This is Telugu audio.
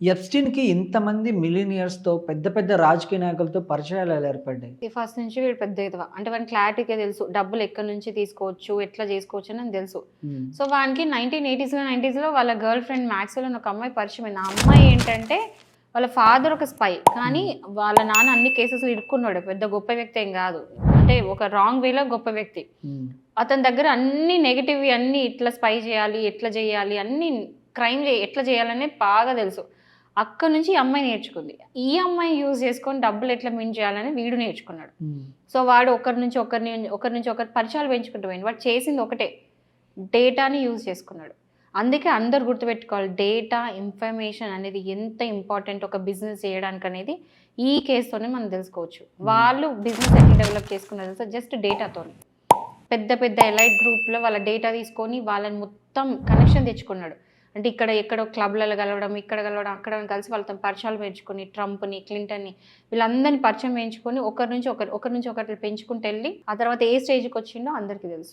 ఎప్‌స్టీన్‌కి ఇంతమంది మిలియనియర్స్‌తో పెద్ద పెద్ద రాజకీయ నాయకులతో పరిచయాలు ఎలా ఏర్పడ్డాయి? ఫస్ట్ నుంచి వీడు పెద్ద ఎదవ. అంటే వానికి క్లారిటీగా తెలుసు. డబ్బులు ఎక్కడి నుంచి తీసుకోవచ్చు, ఎట్లా చేసుకోవచ్చు అని తెలుసు. హ్మ్. సో, వానికి 1980స్‌లో వాళ్ళ గర్ల్ ఫ్రెండ్ మ్యాక్స్‌వెల్ అని ఒక అమ్మాయి పరిచయమైంది. ఆ అమ్మాయి ఏంటంటే వాళ్ళ ఫాదర్ ఒక స్పై. కానీ హ్మ్. వాళ్ళ నాన్న అన్ని కేసెస్‌లో ఇరుక్కున్నాడు. పెద్ద గొప్ప వ్యక్తి ఏం గాదు. అంటే ఒక రాంగ్ వేలో గొప్ప వ్యక్తి. హ్మ్. అతని దగ్గర అన్ని నెగెటివ్‌వి అన్నీ ఇట్లా స్పై చేయాలి, ఎట్లా చేయాలి, అన్నీ క్రైమ్ ఎట్లా చేయాలనే బాగా తెలుసు. అక్కడి నుంచి ఈ అమ్మాయి నేర్చుకుంది. ఈ అమ్మాయి యూజ్ చేసుకొని డబ్బులు ఎట్లా మింగ్ చేయాలని వీడు నేర్చుకున్నాడు. హ్మ్. సో, వాడు ఒకరి నుంచి ఒకరు పరిచయాలు పెంచుకుంటూ పోయిండు. వాడు చేసింది ఒకటే. డేటాని యూజ్ చేసుకున్నాడు. అందుకే అందరూ గుర్తుపెట్టుకోవాలి. డేటా, ఇన్ఫర్మేషన్ అనేది ఎంత ఇంపార్టెంట్ ఒక బిజినెస్ చేయడానికనేది ఈ కేస్‌తోనే మనం తెలుసుకోవచ్చు. హ్మ్. వాళ్ళు బిజినెస్ ఎట్లా డెవలప్ చేసుకున్నారో తెలుసా? జస్ట్ డేటాతోని. పెద్ద పెద్ద ఎలైట్ గ్రూప్‌లో వాళ్ళ డేటా తీసుకొని వాళ్ళని మొత్తం కనెక్షన్ తెచ్చుకున్నాడు. అంటే ఇక్కడ ఎక్కడో క్లబ్‌లలో కలవడం, ఇక్కడ కలవడం, అక్కడ కలిసి వాళ్ళతోని పరిచయాలు పెంచుకొని ట్రంప్‌ని, క్లింటన్‌ని వీళ్ళందరిని పరిచయం పెంచుకొని ఒకరి నుంచి ఒకరు పెంచుకుంటూ ఎళ్లి ఆ తర్వాత ఏ స్టేజ్‌కొచ్చిండో అందరికీ తెలుసు.